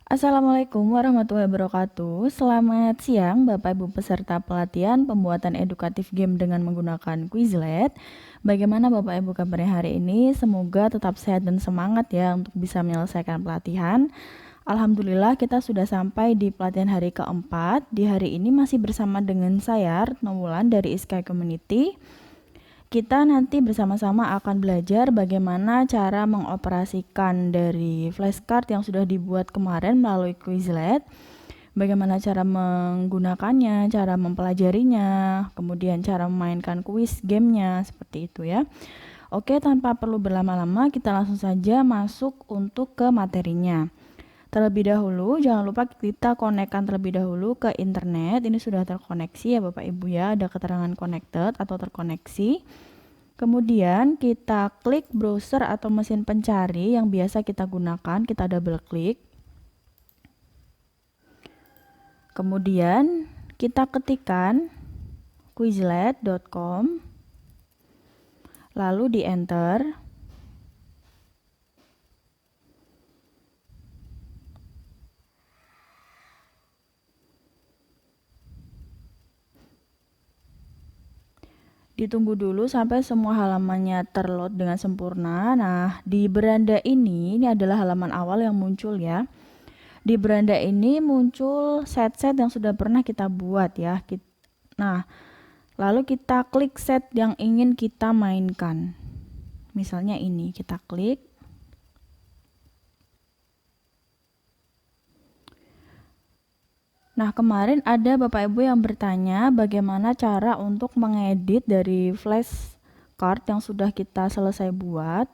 Assalamualaikum warahmatullahi wabarakatuh. Selamat siang Bapak Ibu peserta pelatihan pembuatan edukatif game dengan menggunakan Quizlet. Bagaimana Bapak Ibu kabarnya hari ini? Semoga tetap sehat dan semangat ya untuk bisa menyelesaikan pelatihan. Alhamdulillah kita sudah sampai di pelatihan hari keempat. Di hari ini masih bersama dengan saya Retno Wulan dari Iskai Community. Kita nanti bersama-sama akan belajar bagaimana cara mengoperasikan dari flashcard yang sudah dibuat kemarin melalui Quizlet, bagaimana cara menggunakannya, cara mempelajarinya, kemudian cara memainkan quiz gamenya, seperti itu ya. Oke, tanpa perlu berlama-lama, kita langsung saja masuk untuk ke materinya. Terlebih dahulu, jangan lupa kita konekkan terlebih dahulu ke internet. Ini sudah terkoneksi ya Bapak Ibu ya, ada keterangan connected atau terkoneksi. Kemudian kita klik browser atau mesin pencari yang biasa kita gunakan, kita double klik. Kemudian kita ketikkan quizlet.com, lalu di enter. Ditunggu dulu sampai semua halamannya terload dengan sempurna. Nah, di beranda ini adalah halaman awal yang muncul ya. Di beranda ini muncul set-set yang sudah pernah kita buat ya. Nah, lalu kita klik set yang ingin kita mainkan. Misalnya ini, kita klik. Nah, kemarin ada Bapak Ibu yang bertanya bagaimana cara untuk mengedit dari flashcard yang sudah kita selesai buat.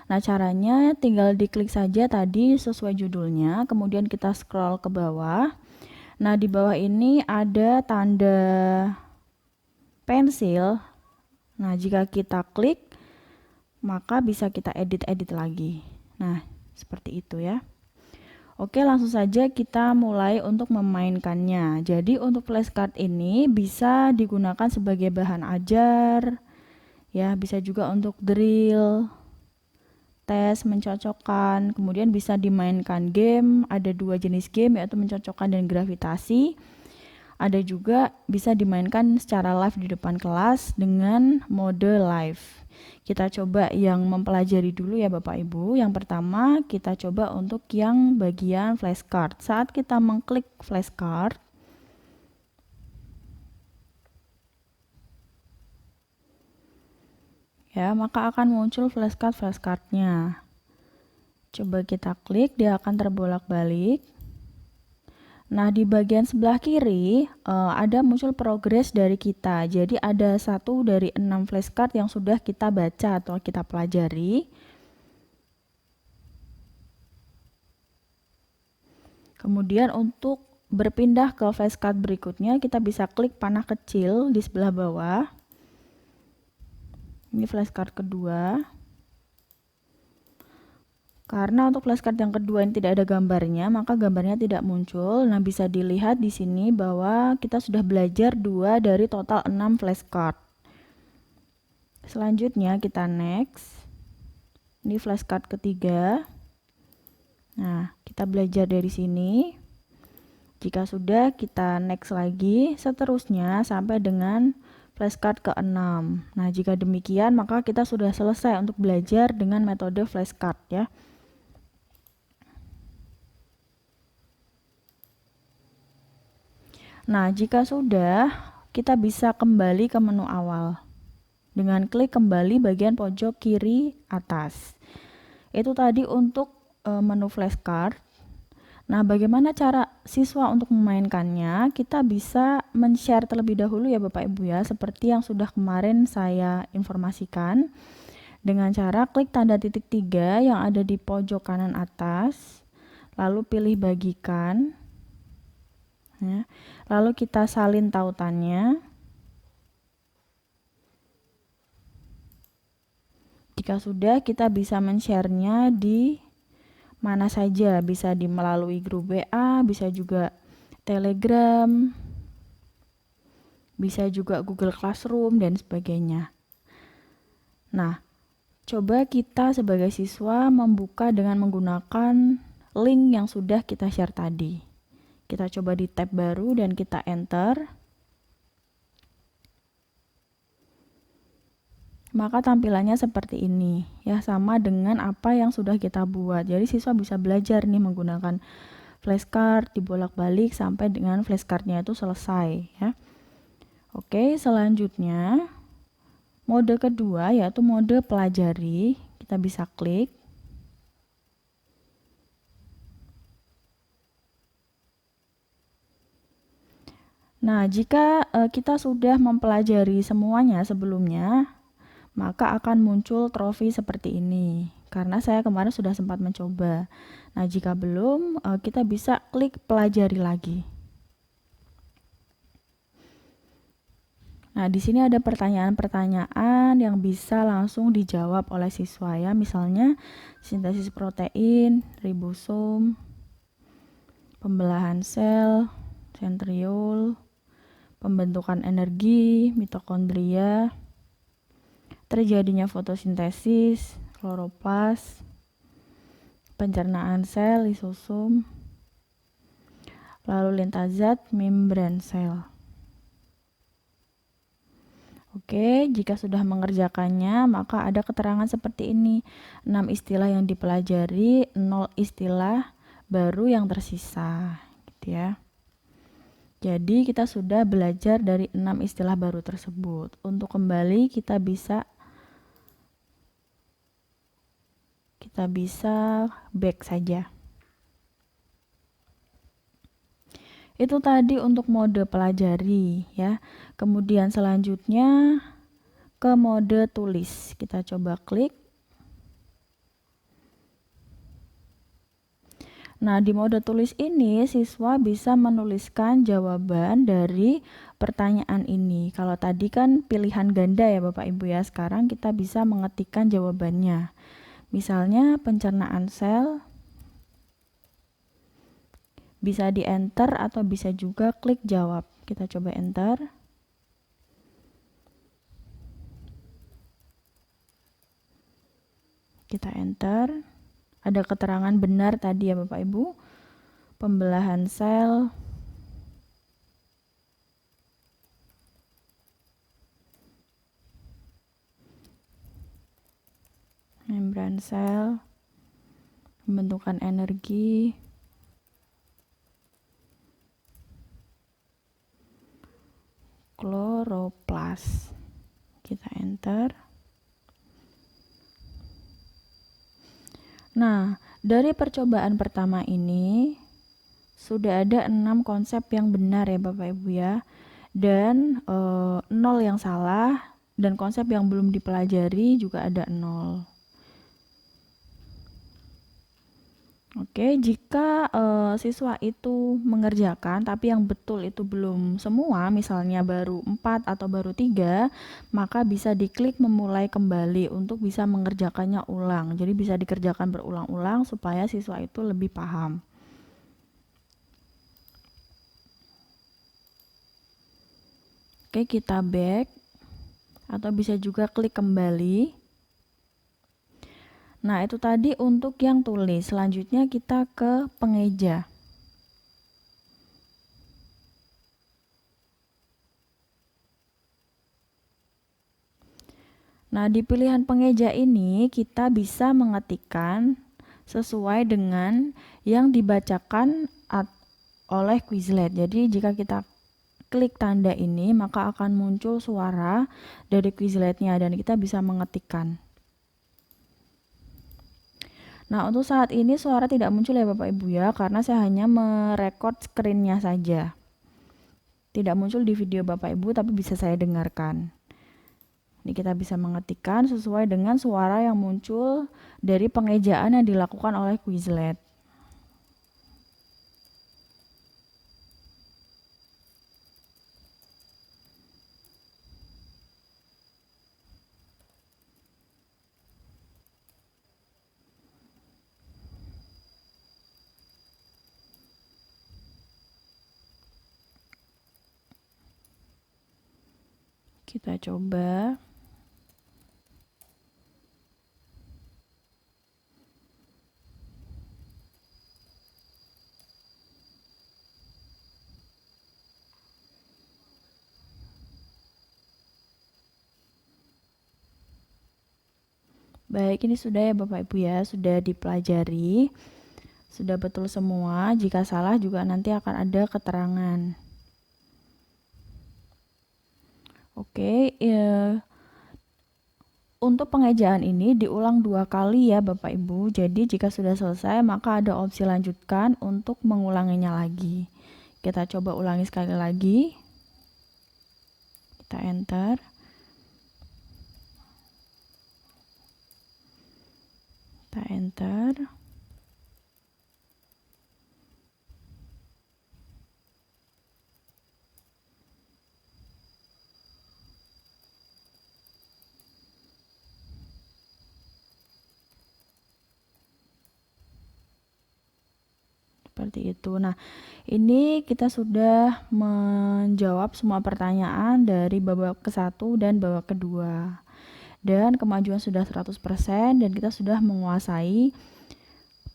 Nah, caranya tinggal diklik saja tadi sesuai judulnya, kemudian kita scroll ke bawah. Nah, di bawah ini ada tanda pensil. Nah, jika kita klik, maka bisa kita edit-edit lagi. Nah, seperti itu ya. Oke, langsung saja kita mulai untuk memainkannya. Jadi untuk flashcard ini bisa digunakan sebagai bahan ajar, ya bisa juga untuk drill, tes, mencocokkan. Kemudian bisa dimainkan game, ada dua jenis game yaitu mencocokkan dan gravitasi. Ada juga bisa dimainkan secara live di depan kelas dengan mode live. Kita coba yang mempelajari dulu ya Bapak Ibu. Yang pertama kita coba untuk yang bagian flashcard. Saat kita mengklik flashcard, ya maka akan muncul flashcardnya. Coba kita klik, dia akan terbolak-balik. Nah, di bagian sebelah kiri ada muncul progres dari kita. Jadi ada 1 dari 6 flashcard yang sudah kita baca atau kita pelajari. Kemudian untuk berpindah ke flashcard berikutnya, kita bisa klik panah kecil di sebelah bawah. Ini flashcard kedua. Karena untuk flashcard yang kedua ini tidak ada gambarnya, maka gambarnya tidak muncul. Nah, bisa dilihat di sini bahwa kita sudah belajar 2 dari total 6 flashcard. Selanjutnya kita next. Ini flashcard ketiga. Nah, kita belajar dari sini. Jika sudah, kita next lagi, seterusnya sampai dengan flashcard ke-6. Nah, jika demikian, maka kita sudah selesai untuk belajar dengan metode flashcard ya. Nah, jika sudah, kita bisa kembali ke menu awal dengan klik kembali bagian pojok kiri atas. Itu tadi untuk menu flashcard. Nah, bagaimana cara siswa untuk memainkannya? Kita bisa men-share terlebih dahulu ya Bapak Ibu ya, seperti yang sudah kemarin saya informasikan. Dengan cara klik tanda titik 3 yang ada di pojok kanan atas, lalu pilih bagikan. Ya. Lalu kita salin tautannya. Jika sudah, kita bisa men-share-nya di mana saja, bisa melalui grup WA, bisa juga Telegram, bisa juga Google Classroom dan sebagainya. Nah, coba kita sebagai siswa membuka dengan menggunakan link yang sudah kita share tadi. Kita coba di tab baru dan kita enter. Maka tampilannya seperti ini ya, sama dengan apa yang sudah kita buat. Jadi siswa bisa belajar nih menggunakan flashcard, dibolak-balik sampai dengan flashcardnya itu selesai ya. Oke, selanjutnya mode kedua yaitu mode pelajari. Kita bisa klik. Nah, jika kita sudah mempelajari semuanya sebelumnya, maka akan muncul trofi seperti ini. Karena saya kemarin sudah sempat mencoba. Nah, jika belum, kita bisa klik pelajari lagi. Nah, di sini ada pertanyaan-pertanyaan yang bisa langsung dijawab oleh siswa ya. Misalnya sintesis protein, ribosom, pembelahan sel, sentriol, pembentukan energi, mitokondria, terjadinya fotosintesis, kloroplas, pencernaan sel, lisosom, lalu lintas zat, membran sel. Oke, jika sudah mengerjakannya, maka ada keterangan seperti ini. 6 istilah yang dipelajari, 0 istilah baru yang tersisa, gitu ya. Jadi kita sudah belajar dari 6 istilah baru tersebut. Untuk kembali kita bisa back saja. Itu tadi untuk mode pelajari ya. Kemudian selanjutnya ke mode tulis. Kita coba klik. Nah, di mode tulis ini siswa bisa menuliskan jawaban dari pertanyaan ini. Kalau tadi kan pilihan ganda ya Bapak Ibu ya, sekarang kita bisa mengetikkan jawabannya. Misalnya pencernaan sel, bisa di enter atau bisa juga klik jawab. Kita coba enter. Kita enter. Ada keterangan benar tadi ya Bapak Ibu. Pembelahan sel, membran sel, pembentukan energi, kloroplas. Kita enter. Nah, dari percobaan pertama ini sudah ada 6 konsep yang benar ya Bapak Ibu ya, dan 0 yang salah, dan konsep yang belum dipelajari juga ada 0. Oke, jika siswa itu mengerjakan tapi yang betul itu belum semua, misalnya baru 4 atau baru 3, maka bisa diklik memulai kembali untuk bisa mengerjakannya ulang. Jadi bisa dikerjakan berulang-ulang supaya siswa itu lebih paham. Oke, kita back atau bisa juga klik kembali. Nah, itu tadi untuk yang tulis. Selanjutnya kita ke pengeja. Nah, di pilihan pengeja ini kita bisa mengetikkan sesuai dengan yang dibacakan oleh Quizlet. Jadi jika kita klik tanda ini, maka akan muncul suara dari Quizletnya dan kita bisa mengetikkan. Nah, untuk saat ini suara tidak muncul ya Bapak Ibu ya, karena saya hanya merekod screen-nya saja. Tidak muncul di video Bapak Ibu, tapi bisa saya dengarkan. Ini kita bisa mengetikkan sesuai dengan suara yang muncul dari pengejaan yang dilakukan oleh Quizlet. Kita coba. Baik, ini sudah ya Bapak Ibu ya, sudah dipelajari. Sudah betul semua, jika salah juga nanti akan ada keterangan. Oke, untuk pengejaan ini diulang 2 kali ya Bapak Ibu. Jadi jika sudah selesai maka ada opsi lanjutkan untuk mengulanginya lagi. Kita coba ulangi sekali lagi. Kita enter. Kita enter. Seperti itu. Nah, ini kita sudah menjawab semua pertanyaan dari babak ke-1 dan babak kedua. Dan kemajuan sudah 100% dan kita sudah menguasai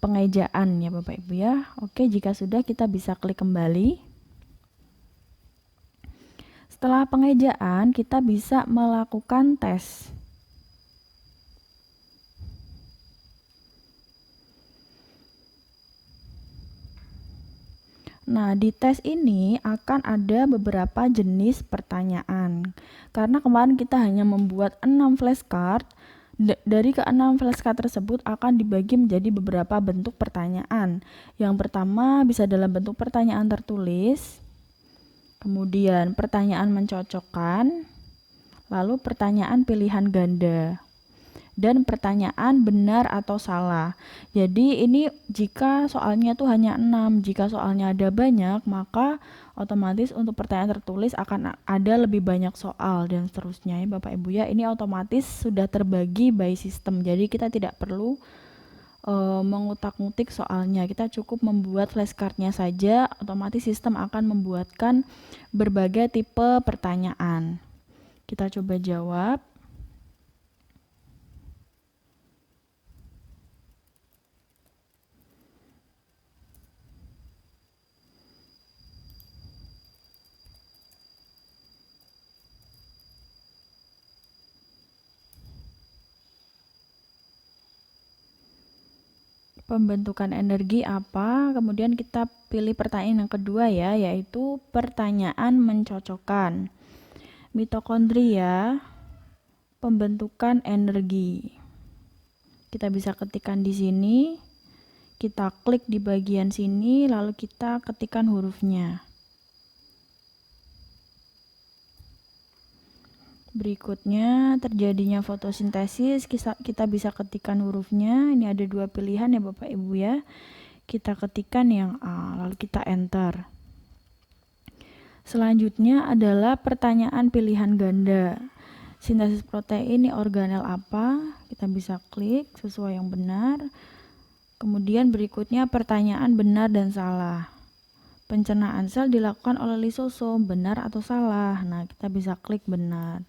pengejaan ya Bapak Ibu ya. Oke, jika sudah kita bisa klik kembali. Setelah pengejaan kita bisa melakukan tes. Nah, di tes ini akan ada beberapa jenis pertanyaan. Karena kemarin kita hanya membuat 6 flashcard, dari ke-6 flashcard tersebut akan dibagi menjadi beberapa bentuk pertanyaan. Yang pertama bisa dalam bentuk pertanyaan tertulis, kemudian pertanyaan mencocokkan, lalu pertanyaan pilihan ganda, dan pertanyaan benar atau salah. Jadi ini jika soalnya tuh hanya 6, jika soalnya ada banyak maka otomatis untuk pertanyaan tertulis akan ada lebih banyak soal dan seterusnya ya Bapak Ibu ya. Ini otomatis sudah terbagi by system. Jadi kita tidak perlu mengutak-ngutik soalnya. Kita cukup membuat flashcardnya saja, otomatis sistem akan membuatkan berbagai tipe pertanyaan. Kita coba jawab. Pembentukan energi apa, kemudian kita pilih pertanyaan yang kedua ya, yaitu pertanyaan mencocokkan. Mitokondria, pembentukan energi. Kita bisa ketikkan di sini, kita klik di bagian sini, lalu kita ketikkan hurufnya. Berikutnya terjadinya fotosintesis, kita bisa ketikkan hurufnya. Ini ada 2 pilihan ya Bapak Ibu ya. Kita ketikkan yang A, lalu kita enter. Selanjutnya adalah pertanyaan pilihan ganda. Sintesis protein ini organel apa? Kita bisa klik sesuai yang benar. Kemudian berikutnya pertanyaan benar dan salah. Pencernaan sel dilakukan oleh lisosom, benar atau salah? Nah, kita bisa klik benar.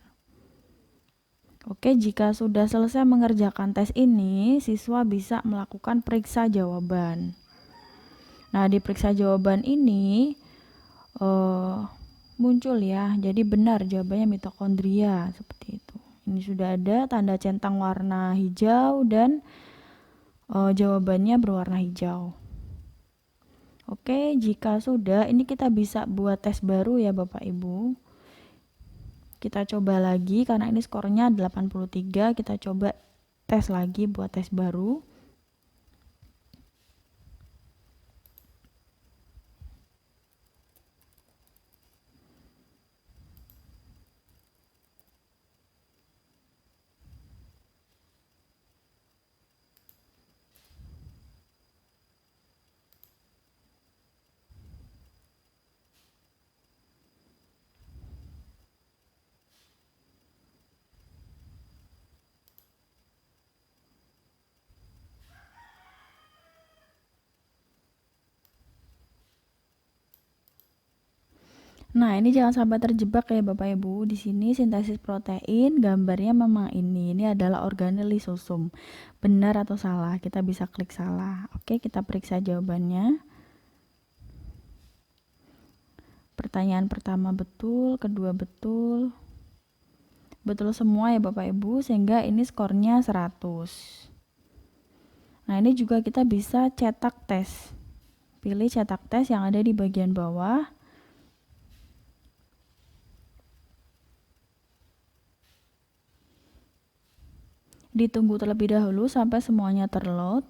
Oke, jika sudah selesai mengerjakan tes ini, siswa bisa melakukan periksa jawaban. Nah, di periksa jawaban ini muncul ya, jadi benar jawabannya mitokondria, seperti itu. Ini sudah ada tanda centang warna hijau dan jawabannya berwarna hijau. Oke, jika sudah, ini kita bisa buat tes baru ya Bapak Ibu. Kita coba lagi karena ini skornya 83, kita coba tes lagi buat tes baru. Nah, ini jangan sampai terjebak ya Bapak Ibu. Di sini sintesis protein, gambarnya memang ini. Ini adalah organel lisosom. Benar atau salah? Kita bisa klik salah. Oke, kita periksa jawabannya. Pertanyaan pertama betul, kedua betul. betul semua ya Bapak Ibu, sehingga ini skornya 100. Nah, ini juga kita bisa cetak tes. Pilih cetak tes yang ada di bagian bawah. Ditunggu terlebih dahulu sampai semuanya terload.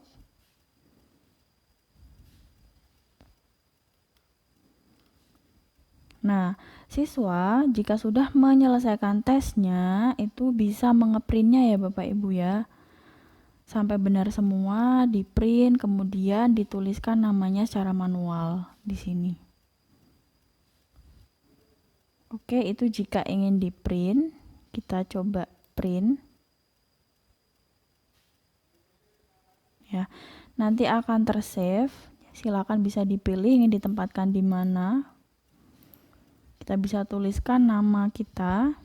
Nah, siswa jika sudah menyelesaikan tesnya itu bisa mengeprintnya ya Bapak Ibu ya. Sampai benar semua, di print, kemudian dituliskan namanya secara manual di sini. Oke, itu jika ingin di print, kita coba print. Ya, nanti akan tersave. Silakan bisa dipilih ingin ditempatkan di mana. Kita bisa tuliskan nama kita.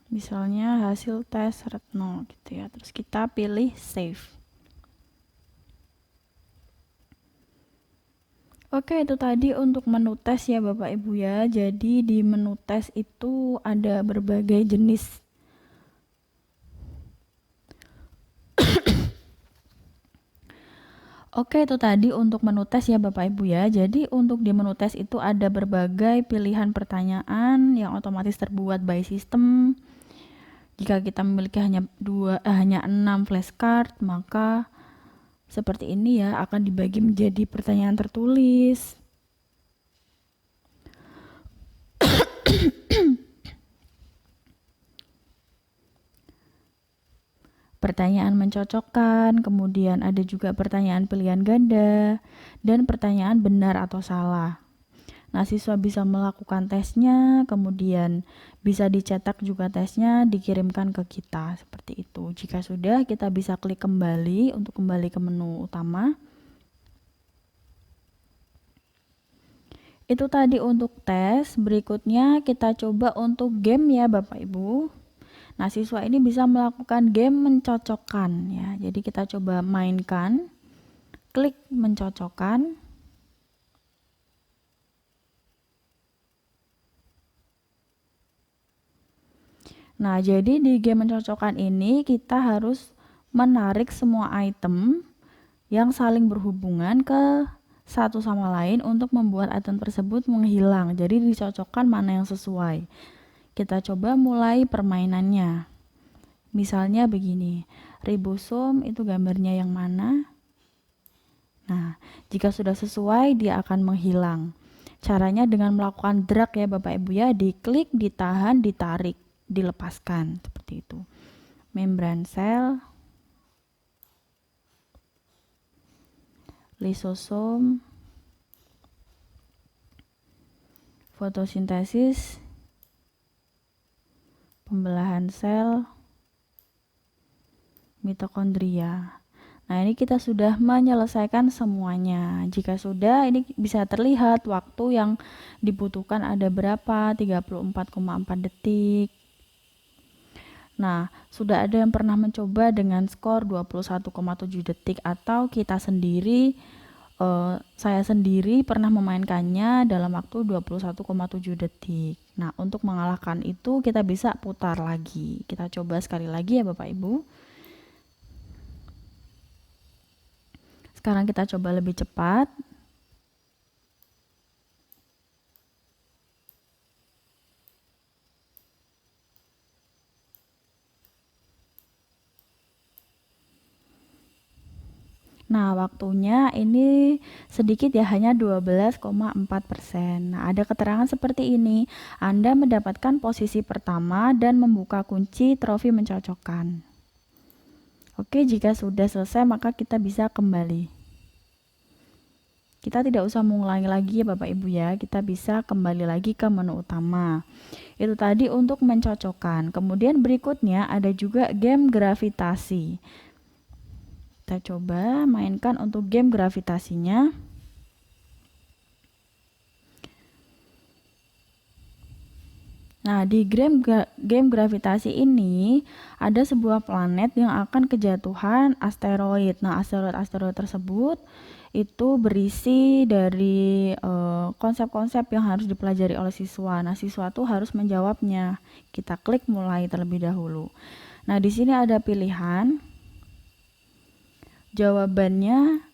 Misalnya hasil tes Retno gitu ya. Terus kita pilih save. Oke, itu tadi untuk menu tes ya Bapak Ibu ya. Jadi di menu tes itu ada berbagai jenis. Oke, itu tadi untuk menu tes ya Bapak Ibu ya. Jadi untuk di menu tes itu ada berbagai pilihan pertanyaan yang otomatis terbuat by system. Jika kita memiliki hanya 6 flashcard, maka seperti ini ya akan dibagi menjadi pertanyaan tertulis. Pertanyaan mencocokkan, kemudian ada juga pertanyaan pilihan ganda, dan pertanyaan benar atau salah. Nah, siswa bisa melakukan tesnya, kemudian bisa dicetak juga tesnya, dikirimkan ke kita, seperti itu. Jika sudah, kita bisa klik kembali untuk kembali ke menu utama. Itu tadi untuk tes, berikutnya kita coba untuk game ya Bapak Ibu. Nah, siswa ini bisa melakukan game mencocokkan ya. Jadi kita coba mainkan, klik mencocokkan. Nah, jadi di game mencocokkan ini kita harus menarik semua item yang saling berhubungan ke satu sama lain untuk membuat item tersebut menghilang. Jadi dicocokkan mana yang sesuai. Kita coba mulai permainannya. Misalnya begini, ribosom itu gambarnya yang mana? Nah, jika sudah sesuai dia akan menghilang. Caranya dengan melakukan drag ya Bapak Ibu ya, diklik, ditahan, ditarik, dilepaskan seperti itu. Membran sel, lisosom, fotosintesis, pembelahan sel, mitokondria. Nah, ini kita sudah menyelesaikan semuanya. Jika sudah, ini bisa terlihat waktu yang dibutuhkan ada berapa, 34,4 detik. Nah, sudah ada yang pernah mencoba dengan skor 21,7 detik atau kita sendiri, saya sendiri pernah memainkannya dalam waktu 21,7 detik. Nah, untuk mengalahkan itu kita bisa putar lagi. Kita coba sekali lagi ya Bapak Ibu. Sekarang kita coba lebih cepat. Nah, waktunya ini sedikit ya, hanya 12,4%. Nah, ada keterangan seperti ini. Anda mendapatkan posisi pertama dan membuka kunci trofi mencocokkan. Oke, jika sudah selesai maka kita bisa kembali. Kita tidak usah mengulangi lagi ya Bapak Ibu ya, kita bisa kembali lagi ke menu utama. Itu tadi untuk mencocokkan. Kemudian berikutnya ada juga game gravitasi. Kita coba mainkan untuk game gravitasinya. Nah, di game gravitasi ini ada sebuah planet yang akan kejatuhan asteroid. Nah, asteroid tersebut itu berisi dari konsep-konsep yang harus dipelajari oleh siswa. Nah, siswa tuh harus menjawabnya. Kita klik mulai terlebih dahulu. Nah, di sini ada pilihan. Jawabannya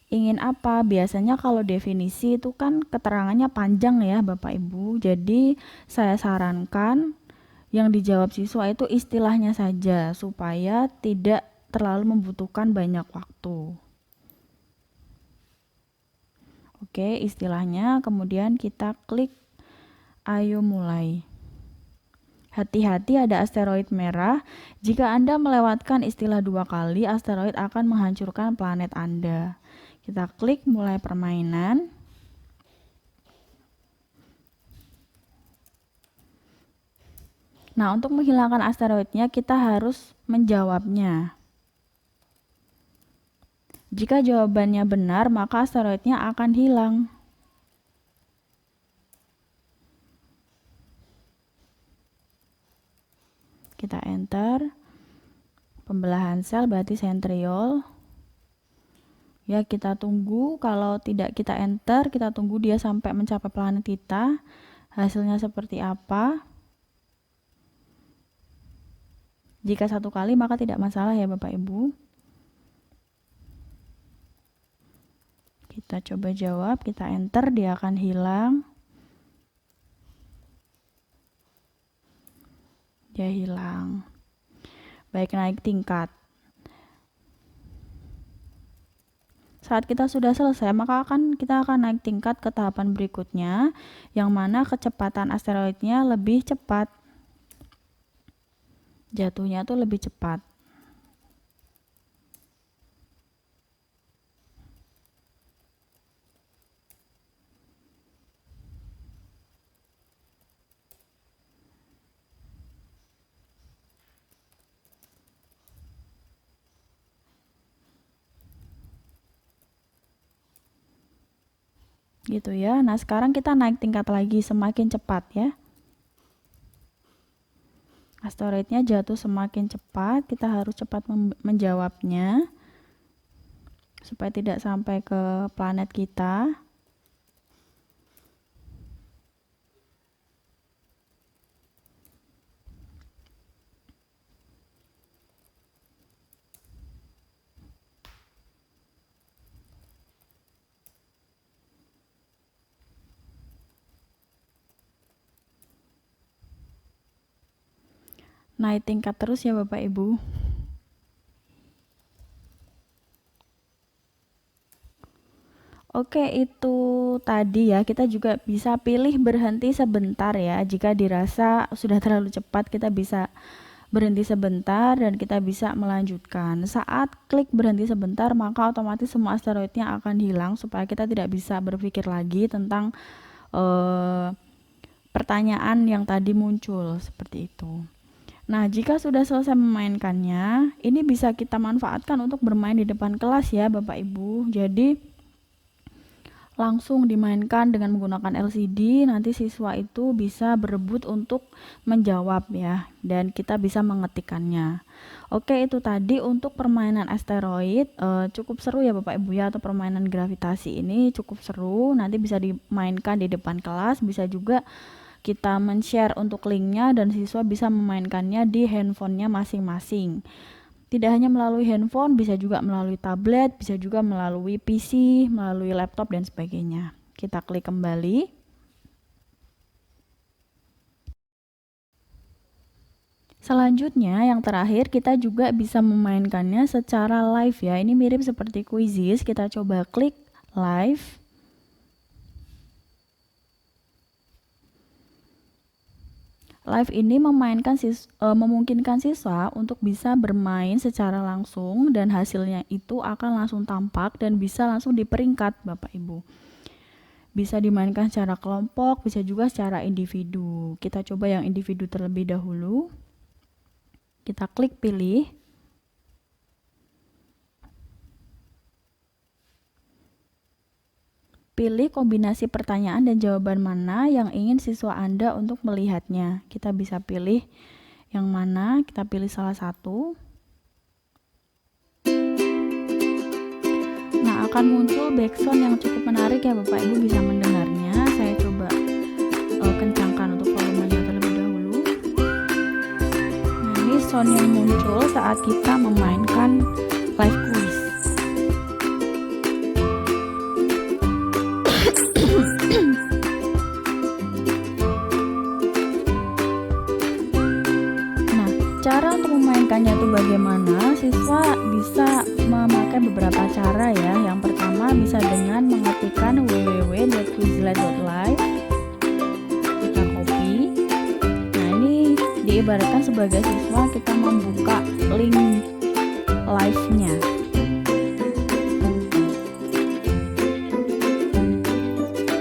ingin apa? Biasanya kalau definisi itu kan keterangannya panjang ya Bapak Ibu. Jadi saya sarankan yang dijawab siswa itu istilahnya saja supaya tidak terlalu membutuhkan banyak waktu. Oke, istilahnya kemudian kita klik ayo mulai. Hati-hati ada asteroid merah. Jika Anda melewatkan istilah 2 kali, asteroid akan menghancurkan planet Anda. Kita klik mulai permainan. Nah, untuk menghilangkan asteroidnya kita harus menjawabnya. Jika jawabannya benar, maka asteroidnya akan hilang. Kita enter. Pembelahan sel berarti sentriol. Ya, kita tunggu. Kalau tidak kita enter, kita tunggu dia sampai mencapai planet kita. Hasilnya seperti apa? Jika 1 kali maka tidak masalah ya Bapak Ibu. Kita coba jawab, kita enter, dia akan hilang. Dia hilang. Baik, naik tingkat. Saat kita sudah selesai, maka kita akan naik tingkat ke tahapan berikutnya, yang mana kecepatan asteroidnya lebih cepat. Jatuhnya tuh lebih cepat. Gitu ya. Nah, sekarang kita naik tingkat lagi semakin cepat ya. Asteroidnya jatuh semakin cepat, kita harus cepat menjawabnya supaya tidak sampai ke planet kita. Naik tingkat terus ya Bapak Ibu. Oke, itu tadi ya. Kita juga bisa pilih berhenti sebentar ya. Jika dirasa sudah terlalu cepat, kita bisa berhenti sebentar dan kita bisa melanjutkan. Saat klik berhenti sebentar, maka otomatis semua asteroidnya akan hilang supaya kita tidak bisa berpikir lagi tentang pertanyaan yang tadi muncul seperti itu. Nah, jika sudah selesai memainkannya, ini bisa kita manfaatkan untuk bermain di depan kelas ya Bapak Ibu. Jadi langsung dimainkan dengan menggunakan LCD, nanti siswa itu bisa berebut untuk menjawab ya, dan kita bisa mengetikkannya. Oke, itu tadi untuk permainan asteroid. Cukup seru ya Bapak Ibu ya, atau permainan gravitasi ini cukup seru. Nanti bisa dimainkan di depan kelas, bisa juga kita men-share untuk linknya dan siswa bisa memainkannya di handphonenya masing-masing. Tidak hanya melalui handphone, bisa juga melalui tablet, bisa juga melalui PC, melalui laptop dan sebagainya. Kita klik kembali. Selanjutnya, yang terakhir kita juga bisa memainkannya secara live ya. Ini mirip seperti Quizzes. Kita coba klik live. Live ini memungkinkan siswa untuk bisa bermain secara langsung dan hasilnya itu akan langsung tampak dan bisa langsung diperingkat Bapak Ibu. Bisa dimainkan secara kelompok, bisa juga secara individu. Kita coba yang individu terlebih dahulu. Kita klik pilih. pilih kombinasi pertanyaan dan jawaban mana yang ingin siswa Anda untuk melihatnya. Kita bisa pilih yang mana, kita pilih salah satu. Nah, akan muncul backsound yang cukup menarik ya Bapak Ibu bisa mendengarnya. Saya coba kencangkan untuk volumenya terlebih dahulu. Nah, ini sound yang muncul saat kita memainkan live quiz. Nah, cara untuk memainkannya itu bagaimana? Siswa bisa memakai beberapa cara ya. Yang pertama bisa dengan mengetikkan www.quizlet.live. Kita copy. Nah, ini diibaratkan sebagai siswa kita membuka link live-nya.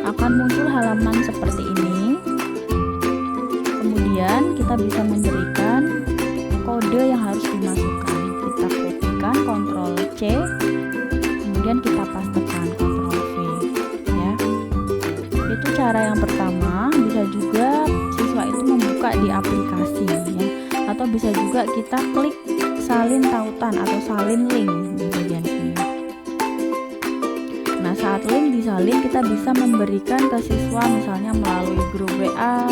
Akan muncul halaman seperti ini. Kemudian kita bisa memberikan kode yang harus dimasukkan. Kita kopikan Ctrl C, kemudian kita pastekan Ctrl V ya. Itu cara yang pertama. Bisa juga siswa itu membuka di aplikasi ya, atau bisa juga kita klik salin tautan atau salin link di bagian sini. Nah, saat link disalin kita bisa memberikan ke siswa misalnya melalui grup WA,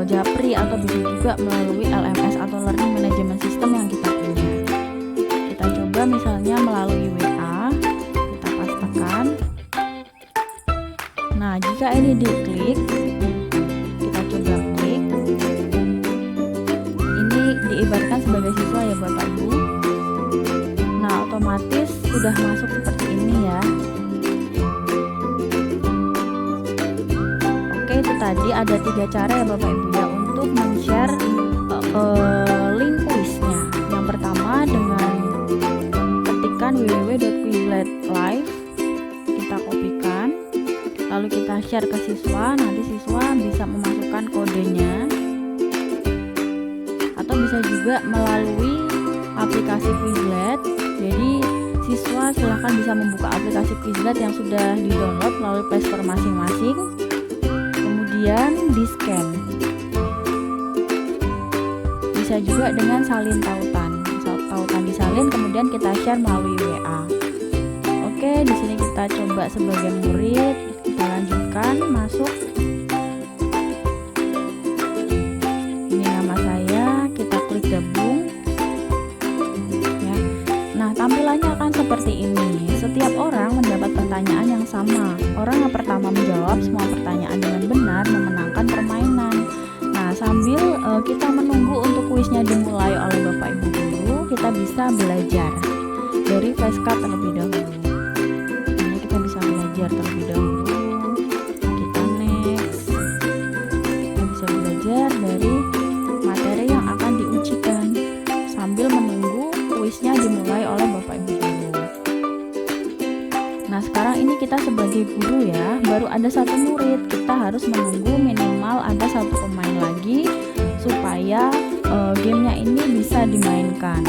Japri, atau bisa juga melalui LMS atau Learning Management System yang kita punya. Kita coba misalnya melalui WA, kita pastekan. Nah, jika ini diklik, kita coba klik. Ini diibaratkan sebagai siswa ya Bapak Ibu. Nah, otomatis sudah masuk seperti ini ya. Oke, itu tadi ada 3 cara ya Bapak Ibu ya untuk men-share link kuisnya. Yang pertama dengan ketikkan www.quizlet.live, kita kopikan, lalu kita share ke siswa. Nanti siswa bisa memasukkan kodenya, atau bisa juga melalui aplikasi Quizlet. Jadi siswa silahkan bisa membuka aplikasi Quizlet yang sudah di-download melalui Play Store masing-masing, kemudian di-scan. Bisa juga dengan salin tautan disalin, kemudian kita share melalui WA. Oke, di sini kita coba sebagai murid, kita lanjutkan masuk. Ini nama saya, kita klik gabung ya. Nah, tampilannya akan seperti ini. Setiap orang mendapat pertanyaan yang sama. Orang yang pertama menjawab semua pertanyaan dengan benar memenangkan permainan. Nah, sambil kita menunggu untuk kuisnya dimulai oleh Bapak Ibu guru, kita bisa belajar dari flashcard terlebih dahulu. Ini kita bisa belajar terlebih dahulu. Kita next. Kita bisa belajar dari materi yang akan diujikan sambil menunggu kuisnya dimulai oleh Bapak Ibu guru. Nah, sekarang ini kita sebagai guru ya, baru ada 1 murid, kita harus menunggu minimal ada 1 pemain lagi supaya gamenya ini bisa dimainkan.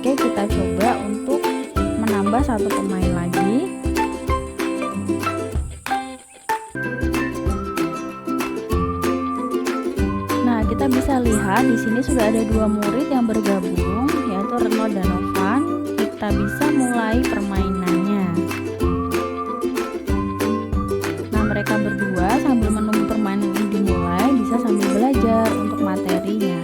Oke, kita coba untuk menambah 1 pemain lagi. Nah, kita bisa lihat di sini sudah ada 2 murid yang bergabung, yaitu Reno dan Novan. Kita bisa mulai permainannya. Nah, mereka berdua sambil menunggu permainan ini dimulai bisa sambil belajar untuk materinya.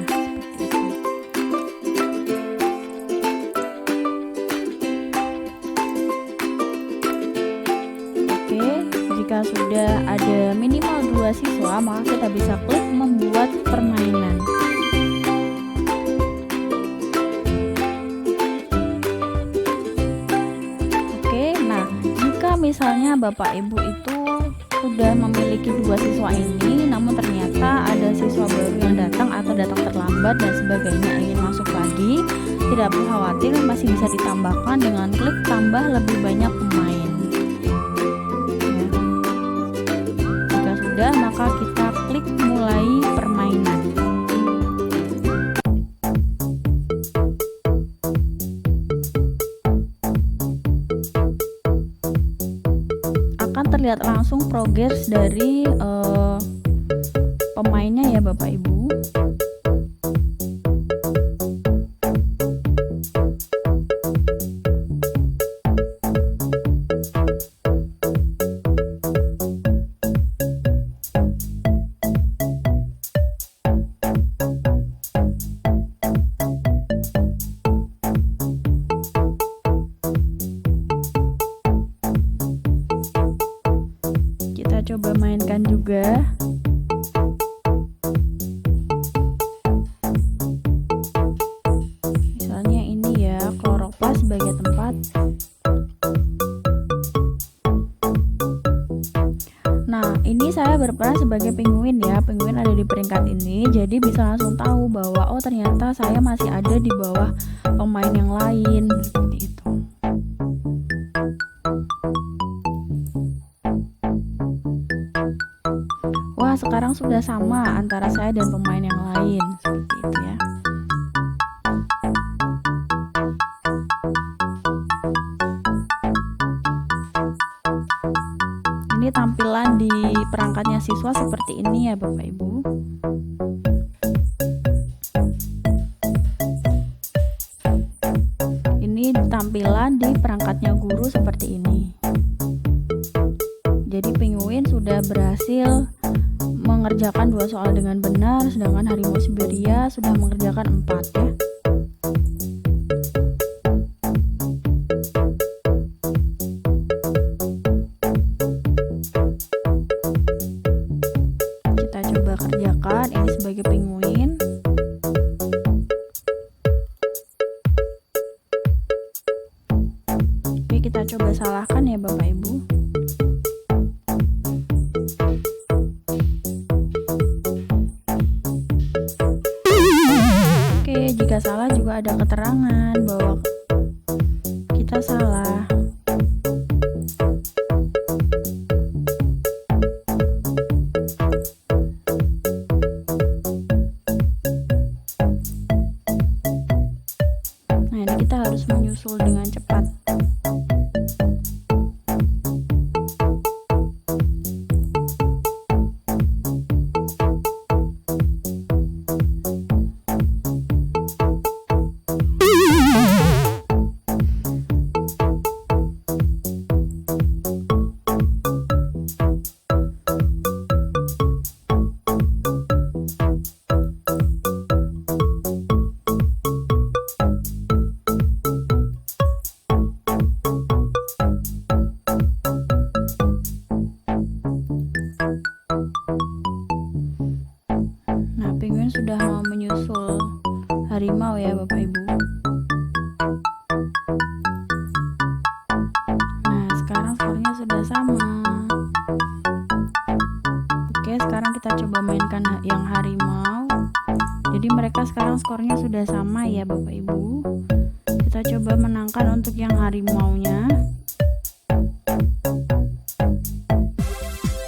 Oke, jika sudah ada minimal 2 siswa, maka kita bisa klik membuat permainan. Misalnya Bapak Ibu itu sudah memiliki 2 siswa ini, namun ternyata ada siswa baru yang datang atau datang terlambat dan sebagainya, ingin masuk lagi, tidak perlu khawatir, masih bisa ditambahkan dengan klik tambah lebih banyak pemain ya. Jika sudah, maka kita klik mulai permainan. lihat langsung progres dari pemainnya ya Bapak Ibu. Kita coba mainkan juga. Misalnya ini ya, kloroplas sebagai tempat. Nah, ini saya berperan sebagai penguin ya. Penguin ada di peringkat ini, jadi bisa langsung tahu bahwa oh ternyata saya masih ada di bawah pemain yang lain, seperti itu. Wah, sekarang sudah sama antara saya dan pemain yang lain, seperti itu ya. Ini tampilan di perangkatnya siswa seperti ini ya Bapak Ibu. Ini tampilan di perangkatnya guru seperti ini. Jadi penguin sudah berhasil mengerjakan 2 soal dengan benar, sedangkan harimau Siberia sudah mengerjakan 4 ya. Kita coba kerjakan ini sebagai penguin. Oke, kita coba salahkan ya Bapak Ibu. Jika salah juga ada keterangan bahwa kita salah. Nah, ini kita harus menyusul dengan cepat. Nah, penguin sudah mau menyusul harimau ya Bapak Ibu. Nah, sekarang skornya sudah sama. Oke, sekarang kita coba mainkan yang harimau. Jadi mereka sekarang skornya sudah sama ya Bapak Ibu. Kita coba menangkan untuk yang harimaunya.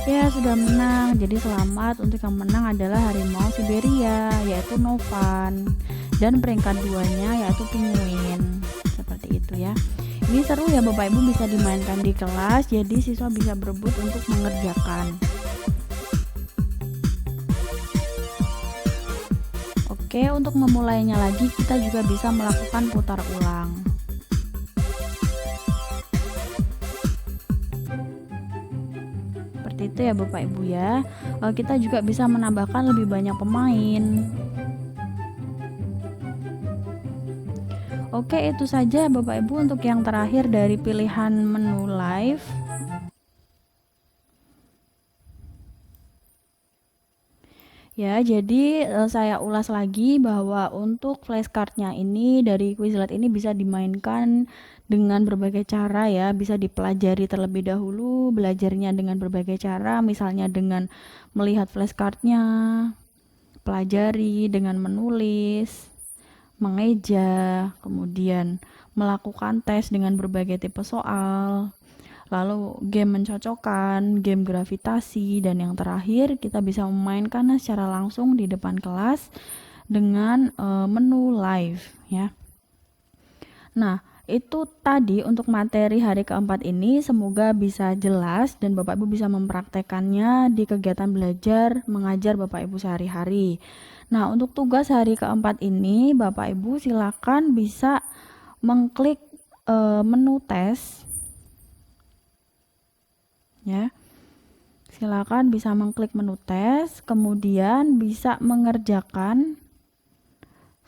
Ya, sudah menang. Jadi selamat, untuk yang menang adalah harimau Siberia, yaitu Novan. Dan peringkat 2-nya yaitu penguin. Seperti itu ya. Ini seru ya Bapak Ibu, bisa dimainkan di kelas. Jadi siswa bisa berebut untuk mengerjakan. Oke, untuk memulainya lagi kita juga bisa melakukan putar ulang. Seperti itu ya Bapak Ibu ya. Kita juga bisa menambahkan lebih banyak pemain. Oke, itu saja Bapak Ibu untuk yang terakhir dari pilihan menu live. Ya, jadi saya ulas lagi bahwa untuk flashcardnya ini dari Quizlet ini bisa dimainkan dengan berbagai cara ya, bisa dipelajari terlebih dahulu, belajarnya dengan berbagai cara, misalnya dengan melihat flashcardnya, pelajari dengan menulis, mengeja, kemudian melakukan tes dengan berbagai tipe soal, lalu game mencocokkan, game gravitasi, dan yang terakhir kita bisa memainkannya secara langsung di depan kelas dengan menu live ya. Nah, Itu tadi untuk materi hari keempat ini semoga bisa jelas dan Bapak Ibu bisa mempraktekannya di kegiatan belajar mengajar Bapak Ibu sehari-hari. Nah, untuk tugas hari keempat ini Bapak Ibu silakan bisa mengklik menu tes ya. Silakan bisa mengklik menu tes, kemudian bisa mengerjakan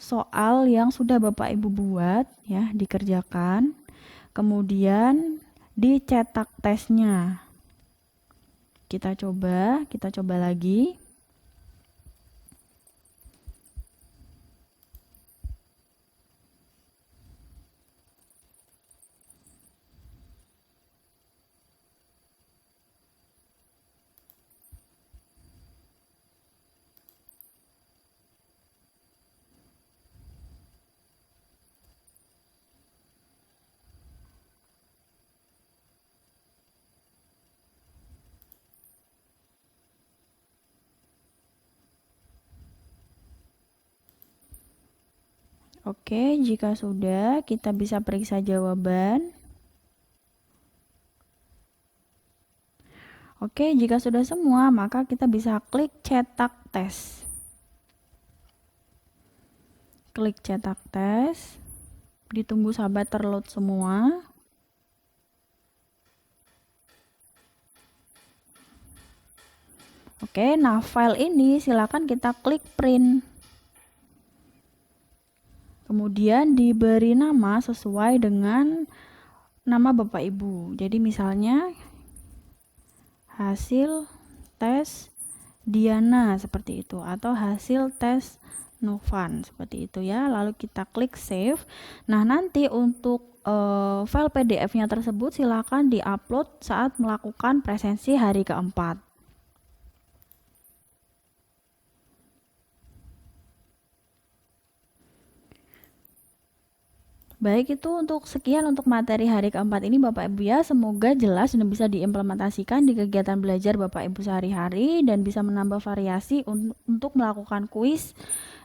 soal yang sudah Bapak Ibu buat ya, dikerjakan. Kemudian dicetak tesnya. Kita coba lagi. Oke, jika sudah, kita bisa periksa jawaban. Oke, jika sudah semua, maka kita bisa klik cetak tes. Klik cetak tes. Ditunggu sampai terload semua. Oke, nah file ini silakan kita klik print. Kemudian diberi nama sesuai dengan nama Bapak Ibu. Jadi misalnya hasil tes Diana seperti itu atau hasil tes Novan seperti itu ya. Lalu kita klik save. Nah, nanti untuk file PDF-nya tersebut silakan diupload saat melakukan presensi hari keempat. Baik, itu untuk sekian untuk materi hari keempat ini Bapak Ibu ya. Semoga jelas dan bisa diimplementasikan di kegiatan belajar Bapak Ibu sehari-hari dan bisa menambah variasi untuk melakukan kuis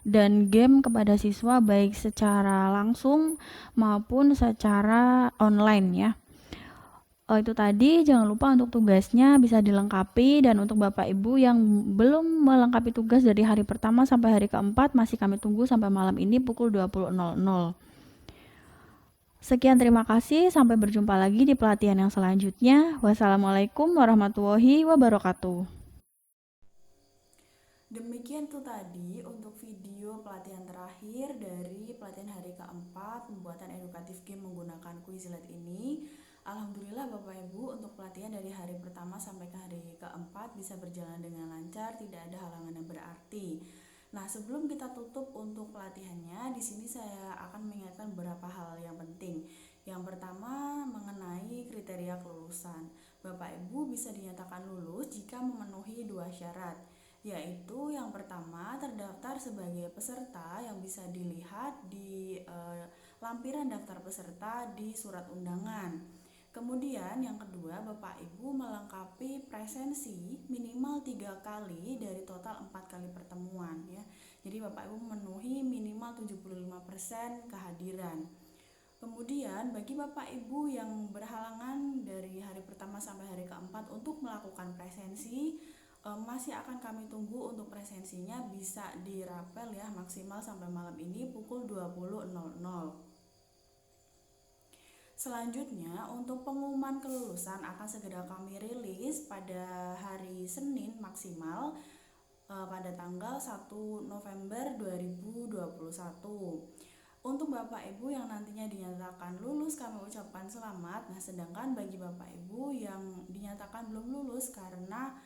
dan game kepada siswa baik secara langsung maupun secara online ya. Itu tadi, jangan lupa untuk tugasnya bisa dilengkapi, dan untuk Bapak Ibu yang belum melengkapi tugas dari hari pertama sampai hari keempat masih kami tunggu sampai malam ini pukul 20.00. Sekian, terima kasih. Sampai berjumpa lagi di pelatihan yang selanjutnya. Wassalamualaikum warahmatullahi wabarakatuh. Demikian tuh tadi untuk video pelatihan terakhir dari pelatihan hari keempat pembuatan edukatif game menggunakan Quizlet ini. Alhamdulillah Bapak Ibu, untuk pelatihan dari hari pertama sampai ke hari keempat bisa berjalan dengan lancar, tidak ada halangan yang berarti. Nah, sebelum kita tutup untuk pelatihannya, di sini saya akan mengingatkan beberapa hal yang penting. Yang pertama, mengenai kriteria kelulusan. Bapak Ibu bisa dinyatakan lulus jika memenuhi dua syarat, yaitu yang pertama terdaftar sebagai peserta yang bisa dilihat di lampiran daftar peserta di surat undangan. Kemudian yang kedua, Bapak Ibu melengkapi presensi minimal 3 kali dari total 4 kali pertemuan ya. Jadi Bapak Ibu memenuhi minimal 75% kehadiran. Kemudian bagi Bapak Ibu yang berhalangan dari hari pertama sampai hari keempat untuk melakukan presensi, masih akan kami tunggu untuk presensinya bisa dirapel ya, maksimal sampai malam ini pukul 20.00. Selanjutnya, untuk pengumuman kelulusan akan segera kami rilis pada hari Senin maksimal pada tanggal 1 November 2021. Untuk Bapak Ibu yang nantinya dinyatakan lulus, kami ucapkan selamat. Nah, sedangkan bagi Bapak Ibu yang dinyatakan belum lulus karena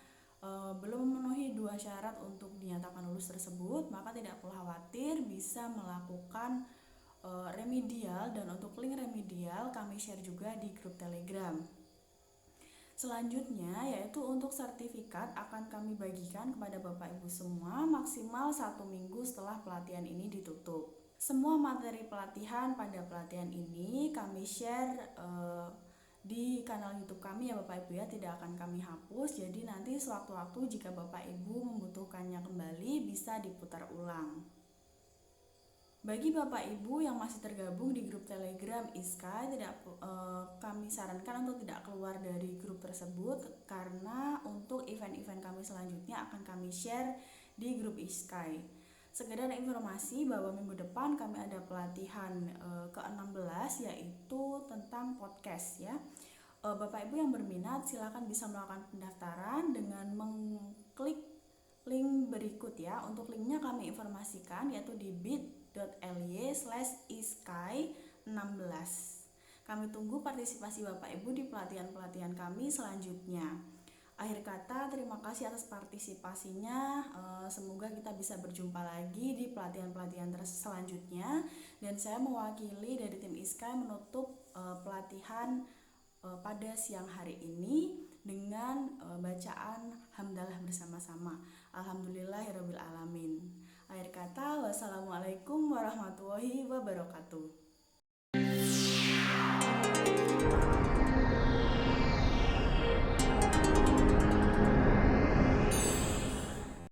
belum memenuhi dua syarat untuk dinyatakan lulus tersebut, maka tidak perlu khawatir, bisa melakukan remedial, dan untuk link remedial kami share juga di grup Telegram. Selanjutnya yaitu untuk sertifikat akan kami bagikan kepada Bapak Ibu semua maksimal 1 minggu setelah pelatihan ini ditutup. Semua materi pelatihan pada pelatihan ini kami share di kanal YouTube kami ya Bapak Ibu ya, tidak akan kami hapus. Jadi nanti sewaktu-waktu jika Bapak Ibu membutuhkannya kembali bisa diputar ulang. Bagi Bapak Ibu yang masih tergabung di grup Telegram ISKAI, kami sarankan untuk tidak keluar dari grup tersebut karena untuk event-event kami selanjutnya akan kami share di grup ISKAI. Sekedar informasi bahwa minggu depan kami ada pelatihan ke-16 yaitu tentang podcast ya. Bapak Ibu yang berminat silakan bisa melakukan pendaftaran dengan mengklik link berikut ya. Untuk linknya kami informasikan yaitu di bit.ly/iskai16. Kami tunggu partisipasi Bapak Ibu di pelatihan-pelatihan kami selanjutnya. Akhir kata, terima kasih atas partisipasinya. Semoga kita bisa berjumpa lagi di pelatihan-pelatihan selanjutnya. Dan saya mewakili dari tim ISKAI menutup pelatihan pada siang hari ini dengan bacaan hamdalah bersama-sama. Alhamdulillahirabbil alamin. Akhir kata, wassalamualaikum warahmatullahi wabarakatuh.